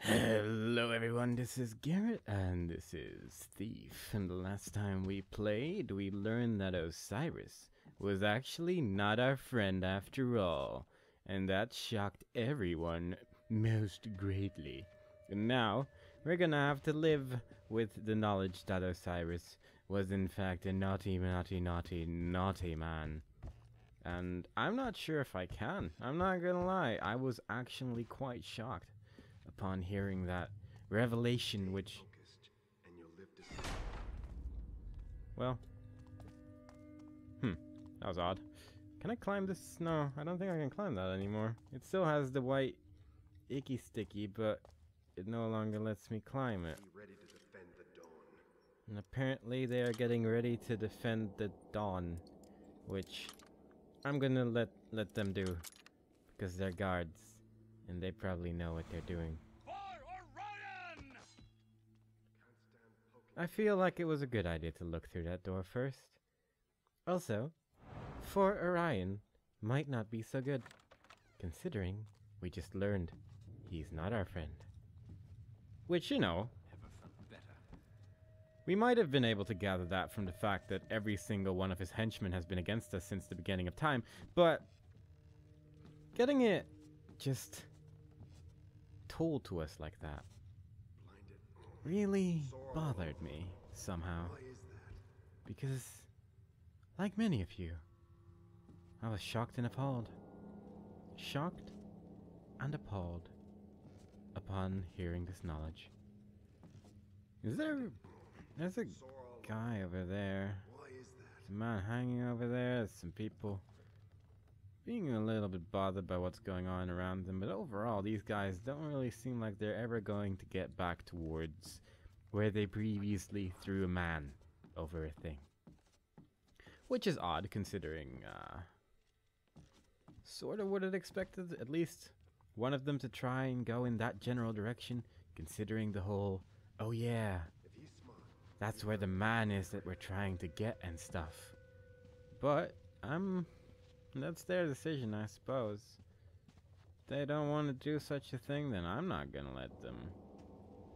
Hello everyone, this is Garrett and this is Thief, and the last time we played, we learned that Osiris was actually not our friend after all, and that shocked everyone most greatly. And now, we're gonna have to live with the knowledge that Osiris was in fact a naughty man. And I'm not sure if I can. I'm not gonna lie, I was actually quite shocked upon hearing that revelation, which... Well... that was odd. Can I climb this? No, I don't think I can climb that anymore. It still has the white icky sticky, but it no longer lets me climb it. And apparently they are getting ready to defend the dawn, which I'm gonna let them do, because they're guards, and they probably know what they're doing. I feel like it was a good idea to look through that door first. Also, for Orion might not be so good, considering we just learned he's not our friend. Which, you know, we might have been able to gather that from the fact that every single one of his henchmen has been against us since the beginning of time, but getting it just told to us like that really bothered me somehow, because like many of you, I was shocked and appalled. Shocked and appalled upon hearing this knowledge. There's a guy over there. There's a man hanging over there. There's some people being a little bit bothered by what's going on around them, but overall these guys don't really seem like they're ever going to get back towards where they previously threw a man over a thing. Which is odd, considering sort of what I'd expected, at least one of them to try and go in that general direction, considering the whole, oh yeah, that's where the man is that we're trying to get and stuff. But that's their decision, I suppose. If they don't want to do such a thing, then I'm not gonna let them.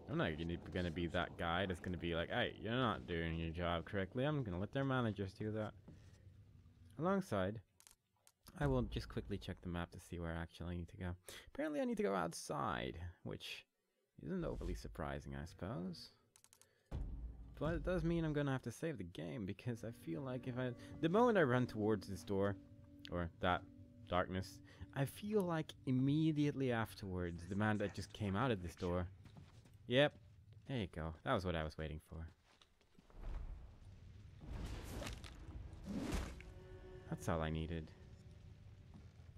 I'm not gonna be that guy that's gonna be like, hey, you're not doing your job correctly. I'm gonna let their managers do that. Alongside, I will just quickly check the map to see where I actually need to go. Apparently I need to go outside, which isn't overly surprising, I suppose. But it does mean I'm gonna have to save the game, because I feel like the moment I run towards this door, or that darkness, I feel like immediately afterwards, the man that just came out of this door... Yep, there you go. That was what I was waiting for. That's all I needed.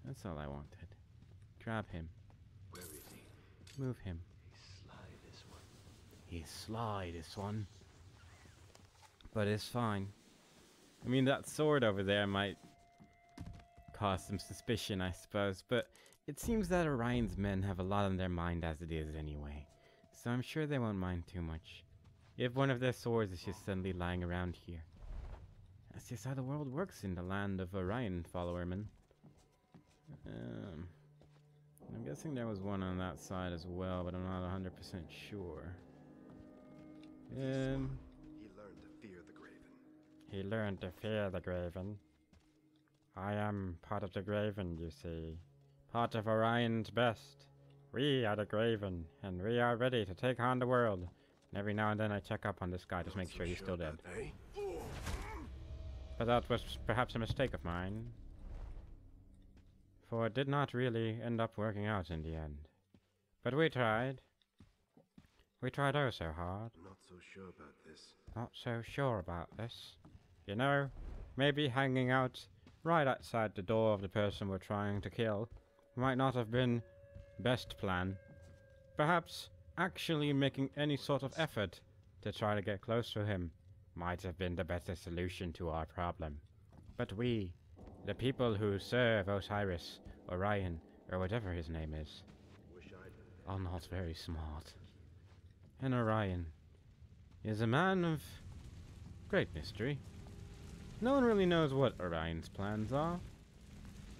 That's all I wanted. Grab him. Where is he? Move him. He's sly, this one. He's sly, this one. But it's fine. I mean, that sword over there might cause some suspicion, I suppose, but it seems that Orion's men have a lot on their mind as it is anyway, so I'm sure they won't mind too much if one of their swords is just suddenly lying around here. That's just how the world works in the land of Orion, followermen. I'm guessing there was one on that side as well, but I'm not 100% sure. He learned to fear the Graven. He learned to fear the Graven. I am part of the Graven, you see. Part of Orion's best. We are the Graven, and we are ready to take on the world. And every now and then I check up on this guy, just make sure he's still dead. But that was perhaps a mistake of mine. For it did not really end up working out in the end. But we tried. We tried oh so hard. I'm not so sure about this. Not so sure about this. You know, maybe hanging out right outside the door of the person we're trying to kill might not have been best plan. Perhaps actually making any sort of effort to try to get close to him might have been the better solution to our problem. But we, the people who serve Osiris, Orion, or whatever his name is, are not very smart. And Orion is a man of great mystery. No one really knows what Orion's plans are,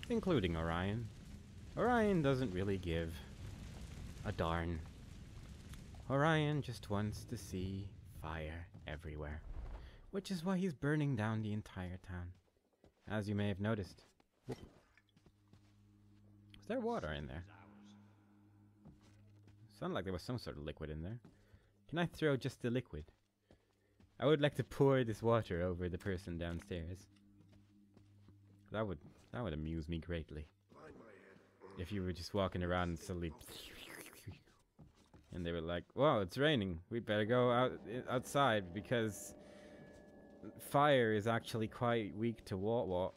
including Orion. Orion doesn't really give a darn Orion just wants to see fire everywhere, which is why he's burning down the entire town, as you may have noticed. Whoop. Is there water in there? Sounded like there was some sort of liquid in there. Can I throw just the liquid? I would like to pour this water over the person downstairs. That would amuse me greatly. If you were just walking around and suddenly, and they were like, "Whoa, it's raining. We better go outside because fire is actually quite weak to water."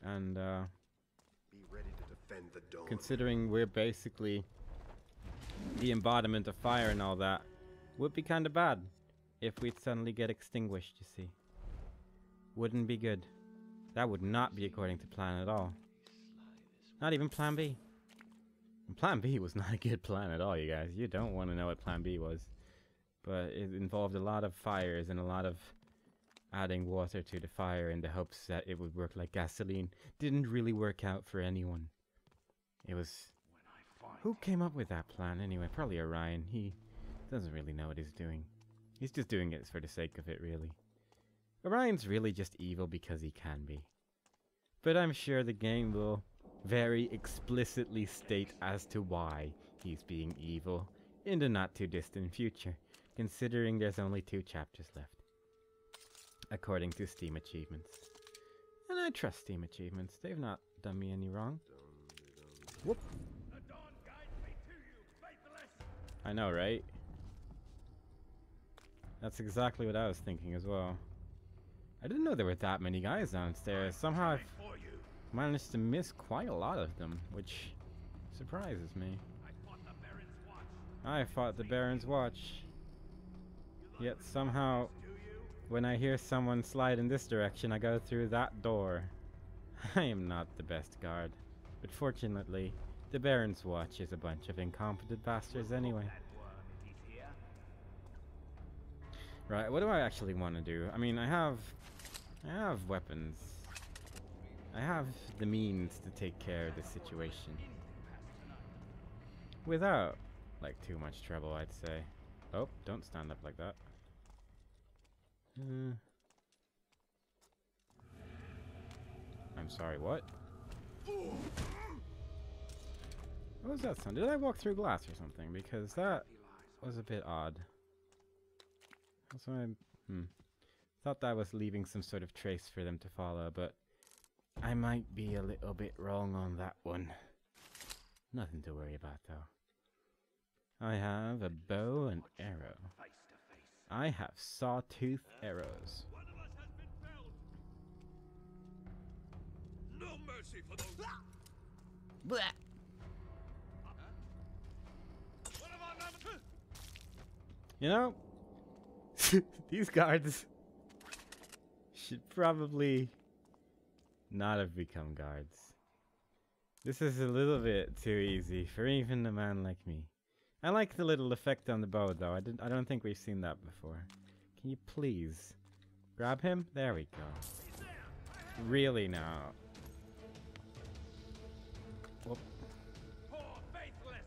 And Be ready to defend the dome. considering we're basically the embodiment of fire and all that, would be kind of bad if we'd suddenly get extinguished, you see. Wouldn't be good. That would not be according to plan at all. Not even plan B. And plan B was not a good plan at all, you guys. You don't want to know what plan B was. But it involved a lot of fires and a lot of adding water to the fire in the hopes that it would work like gasoline. Didn't really work out for anyone. It was... Who came up with that plan anyway? Probably Orion. He doesn't really know what he's doing. He's just doing it for the sake of it, really. Orion's really just evil because he can be. But I'm sure the game will very explicitly state as to why he's being evil in the not too distant future, considering there's only 2 chapters left, according to Steam achievements. And I trust Steam achievements. They've not done me any wrong. Whoop. I know, right? That's exactly what I was thinking as well. I didn't know there were that many guys downstairs. Somehow I've managed to miss quite a lot of them, which surprises me. I fought the Baron's Watch. Yet somehow, when I hear someone slide in this direction, I go through that door. I am not the best guard, but fortunately, the Baron's Watch is a bunch of incompetent bastards anyway. Right, what do I actually want to do? I mean, I have weapons. I have the means to take care of the situation. Without, like, too much trouble, I'd say. Oh, don't stand up like that. I'm sorry, what? What was that sound? Did I walk through glass or something? Because that was a bit odd. Also, thought that was leaving some sort of trace for them to follow, but I might be a little bit wrong on that one. Nothing to worry about, though. I have a bow and arrow. I have sawtooth arrows. No mercy for those. Blah. You know, these guards should probably not have become guards. This is a little bit too easy for even a man like me. I like the little effect on the bow, though. I don't think we've seen that before. Can you please grab him? There we go. Really now. Whoop. Poor faithless.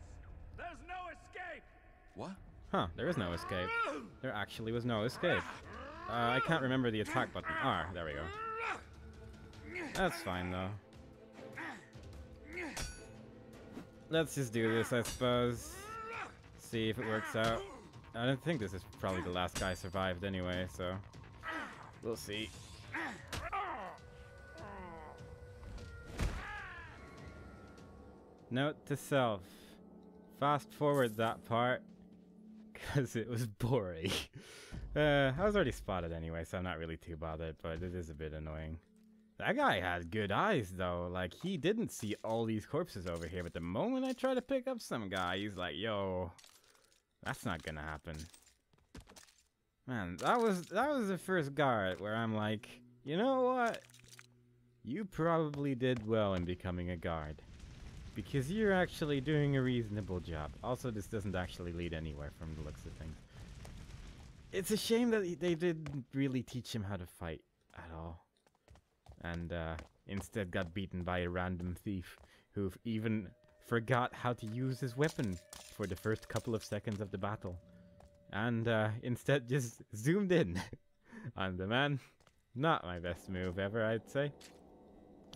There's no escape. What? Huh, there is no escape. There actually was no escape. I can't remember the attack button. Ah, there we go. That's fine, though. Let's just do this, I suppose. See if it works out. I don't think this is probably the last guy survived anyway, so we'll see. Note to self. Fast forward that part, because it was boring. I was already spotted anyway, so I'm not really too bothered, but it is a bit annoying. That guy had good eyes, though. Like, he didn't see all these corpses over here, but the moment I try to pick up some guy, he's like, yo, that's not gonna happen. Man, that was the first guard where I'm like, you know what? You probably did well in becoming a guard. Because you're actually doing a reasonable job. Also, this doesn't actually lead anywhere from the looks of things. It's a shame that they didn't really teach him how to fight at all. And instead got beaten by a random thief who even forgot how to use his weapon for the first couple of seconds of the battle. And instead just zoomed in on the man. Not my best move ever, I'd say.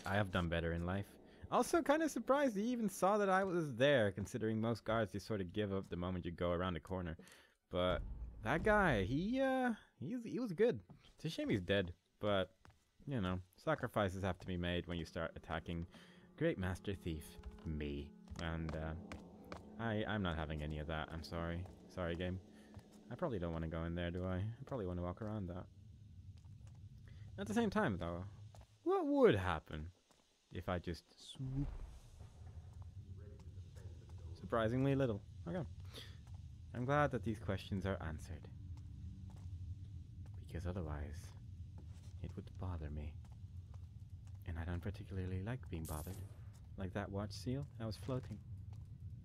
I have done better in life. Also kind of surprised he even saw that I was there, considering most guards just sort of give up the moment you go around the corner. But that guy, he was good. It's a shame he's dead, but you know, sacrifices have to be made when you start attacking Great Master Thief, me. And I'm not having any of that. I'm sorry. Sorry, game. I probably don't want to go in there, do I? I probably want to walk around that. At the same time, though, what would happen if I just swoop? Surprisingly little. Okay. I'm glad that these questions are answered. Because otherwise, it would bother me. And I don't particularly like being bothered. Like that watch seal, that was floating.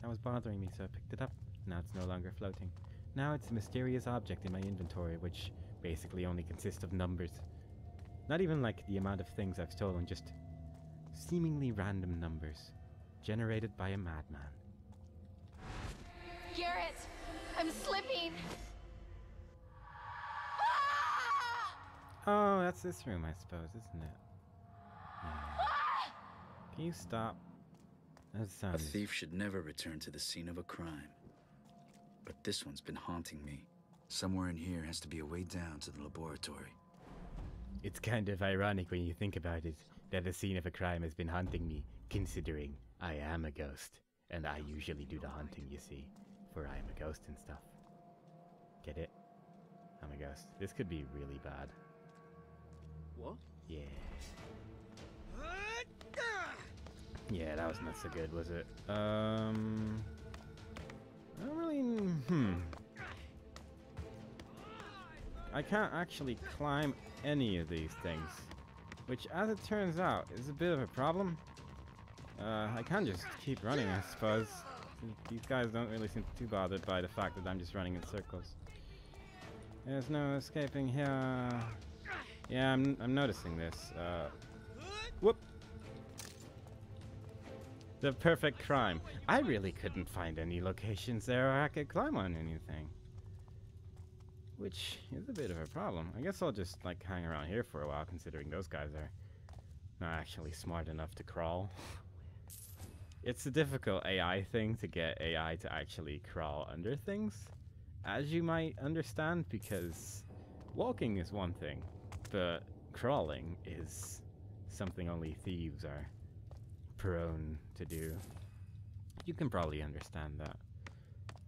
That was bothering me, so I picked it up. Now it's no longer floating. Now it's a mysterious object in my inventory, which basically only consists of numbers. Not even like the amount of things I've stolen, just seemingly random numbers, generated by a madman. Garrett, I'm slipping. Oh, that's this room, I suppose, isn't it? Yeah. Can you stop? That sounds... A thief should never return to the scene of a crime. But this one's been haunting me. Somewhere in here has to be a way down to the laboratory. It's kind of ironic when you think about it, that the scene of a crime has been haunting me, considering I am a ghost. And I usually do the hunting, you see, for I am a ghost and stuff. Get it? I'm a ghost. This could be really bad. What? Yeah. Yeah, that was not so good, was it? I don't really... I can't actually climb any of these things, which, as it turns out, is a bit of a problem. I can't just keep running, I suppose. These guys don't really seem too bothered by the fact that I'm just running in circles. There's no escaping here. Yeah, I'm noticing this. Whoop! The perfect crime. I really couldn't find any locations there where I could climb on anything. Which is a bit of a problem. I guess I'll just like hang around here for a while, considering those guys are not actually smart enough to crawl. It's a difficult AI thing to get AI to actually crawl under things, as you might understand, because walking is one thing, but crawling is something only thieves are prone to do. You can probably understand that.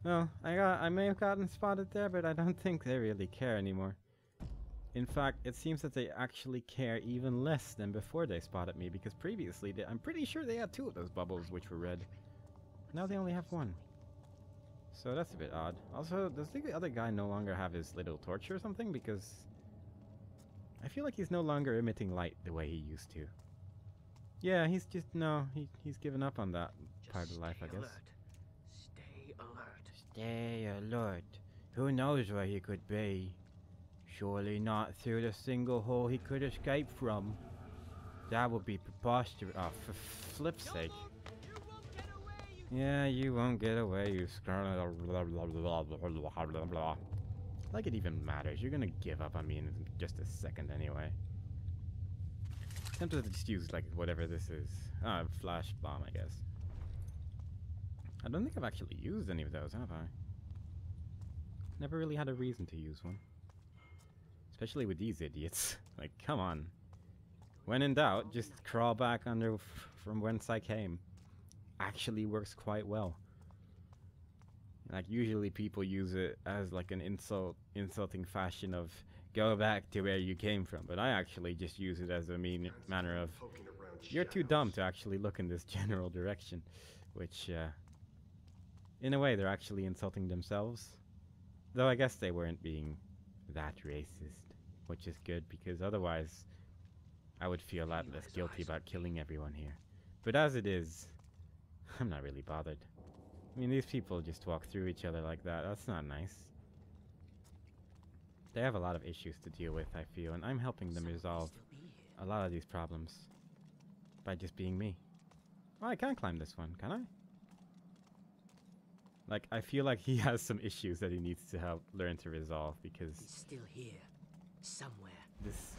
Well, I may have gotten spotted there, but I don't think they really care anymore. In fact, it seems that they actually care even less than before they spotted me, because previously I'm pretty sure they had 2 of those bubbles which were red. Now they only have 1. So that's a bit odd. Also, does the other guy no longer have his little torch or something? Because I feel like he's no longer emitting light the way he used to. Yeah, he's just, he's given up on that part of life, I guess. Stay alert. Stay alert. Who knows where he could be? Surely not through the single hole he could escape from. That would be preposterous. Oh, for flip's sake. Yeah, you won't get away, you scarlet. Like it even matters. You're gonna give up on me in just a second anyway. Tempted to just use like whatever this is. Ah, flash bomb, I guess. I don't think I've actually used any of those, have I? Never really had a reason to use one. Especially with these idiots. Like, come on. When in doubt, just crawl back under from whence I came. Actually works quite well. Like, usually people use it as like an insulting fashion of go back to where you came from. But I actually just use it as a manner of you're too dumb to actually look in this general direction. Which, in a way, they're actually insulting themselves. Though I guess they weren't being that racist. Which is good, because otherwise I would feel a lot less guilty about killing everyone here. But as it is, I'm not really bothered. I mean, these people just walk through each other like that. That's not nice. They have a lot of issues to deal with, I feel, and I'm helping them resolve a lot of these problems by just being me. Oh, I can climb this one, can I? Like, I feel like he has some issues that he needs to help learn to resolve, because It's still here. Somewhere. this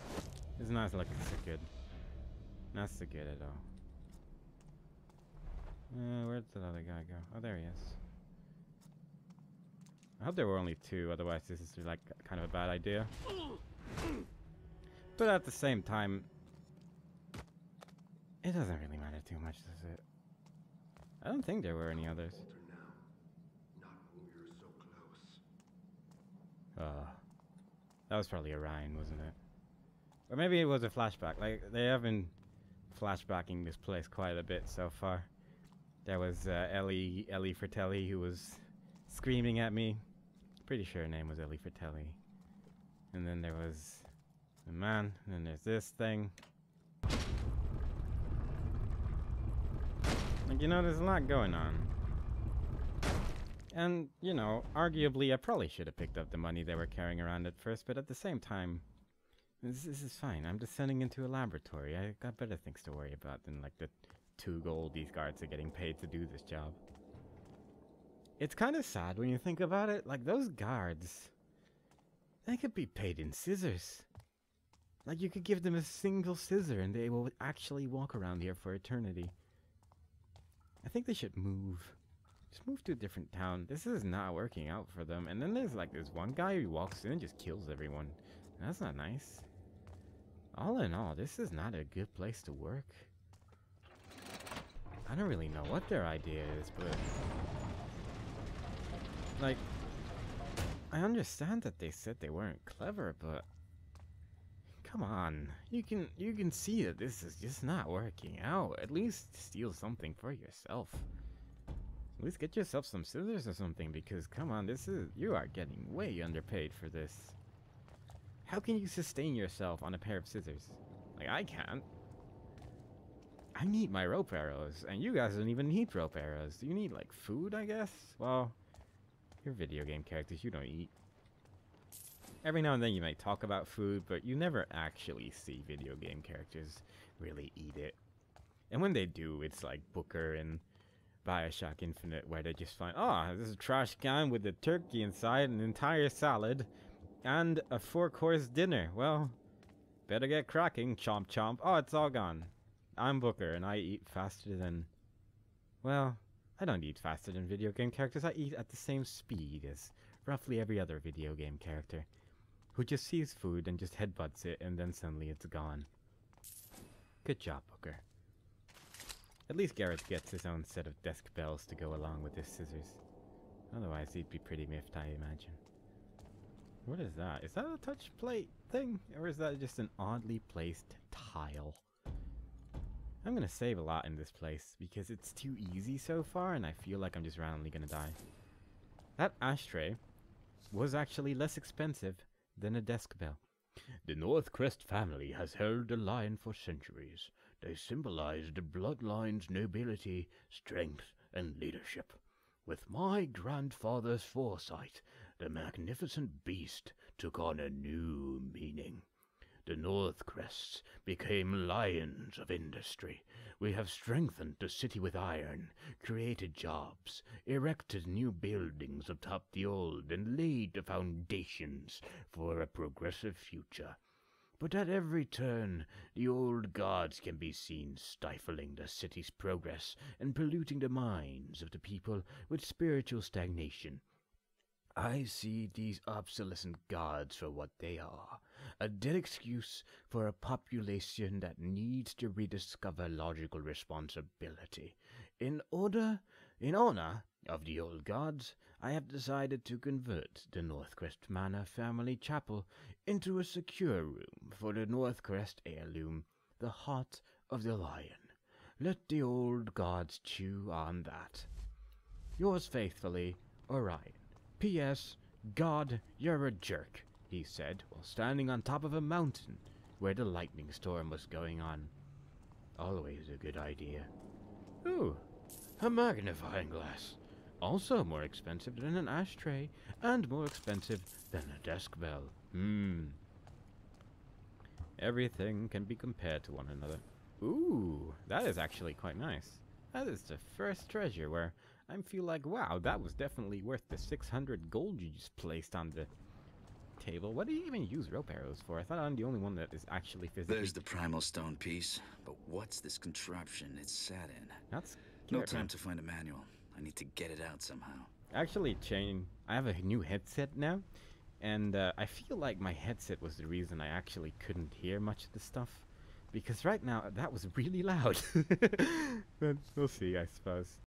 is not looking so good. Not so good at all. Where'd the other guy go? Oh, there he is. I hope there were only two, otherwise this is like kind of a bad idea. But at the same time, it doesn't really matter too much, does it? I don't think there were any others. Not when we were so close. That was probably Orion, wasn't it? Or maybe it was a flashback. Like, they have been flashbacking this place quite a bit so far. There was Ellie Fratelli who was screaming at me. Pretty sure her name was Ellie Fratelli. And then there was the man, and then there's this thing. Like, you know, there's a lot going on. And, you know, arguably I probably should have picked up the money they were carrying around at first, but at the same time, this is fine. I'm descending into a laboratory. I got better things to worry about than, like, the 2 gold these guards are getting paid to do this job. It's kind of sad when you think about it. Like, those guards, they could be paid in scissors. Like, you could give them a single scissor and they will actually walk around here for eternity. I think they should move. Just move to a different town. This is not working out for them. And then there's like this one guy who walks in and just kills everyone. That's not nice. All in all, this is not a good place to work. I don't really know what their idea is, but... like, I understand that they said they weren't clever, but... come on. You can see that this is just not working out. At least steal something for yourself. At least get yourself some scissors or something, because come on, you are getting way underpaid for this. How can you sustain yourself on a pair of scissors? Like, I can't. I need my rope arrows, and you guys don't even need rope arrows. Do you need, like, food, I guess? Well, you're video game characters, you don't eat. Every now and then you might talk about food, but you never actually see video game characters really eat it. And when they do, it's like Booker and Bioshock Infinite, where they just find, oh, this is a trash can with a turkey inside, an entire salad, and a 4-course dinner. Well, better get cracking, chomp chomp. Oh, it's all gone. I'm Booker, and I eat faster than... well, I don't eat faster than video game characters. I eat at the same speed as roughly every other video game character, who just sees food and just headbutts it, and then suddenly it's gone. Good job, Booker. At least Garrett gets his own set of desk bells to go along with his scissors. Otherwise, he'd be pretty miffed, I imagine. What is that? Is that a touch plate thing? Or is that just an oddly placed tile? I'm gonna save a lot in this place, because it's too easy so far, and I feel like I'm just randomly gonna die. That ashtray was actually less expensive than a desk bell. The Northcrest family has held the line for centuries. They symbolize the bloodline's nobility, strength, and leadership. With my grandfather's foresight, the magnificent beast took on a new meaning. The Northcrests became lions of industry. We have strengthened the city with iron, created jobs, erected new buildings atop the old, and laid the foundations for a progressive future. But at every turn, the old gods can be seen stifling the city's progress and polluting the minds of the people with spiritual stagnation. I see these obsolescent gods for what they are, a dead excuse for a population that needs to rediscover logical responsibility. In honor of the old gods, I have decided to convert the Northcrest Manor family chapel into a secure room for the Northcrest heirloom, the heart of the lion. Let the old gods chew on that. Yours faithfully, Orion. P.S. God, you're a jerk, he said, while standing on top of a mountain where the lightning storm was going on. Always a good idea. Ooh, a magnifying glass. Also more expensive than an ashtray, and more expensive than a desk bell. Everything can be compared to one another. Ooh, that is actually quite nice. That is the first treasure where I feel like, wow, that was definitely worth the 600 gold you just placed on the table. What do you even use rope arrows for? I thought I'm the only one that is actually physically... There's the primal stone piece, but what's this contraption it's sat in? That's No scary, time man. to find a manual. I need to get it out somehow. Actually, Chain, I have a new headset now, and I feel like my headset was the reason I actually couldn't hear much of the stuff. Because right now, that was really loud. But we'll see, I suppose.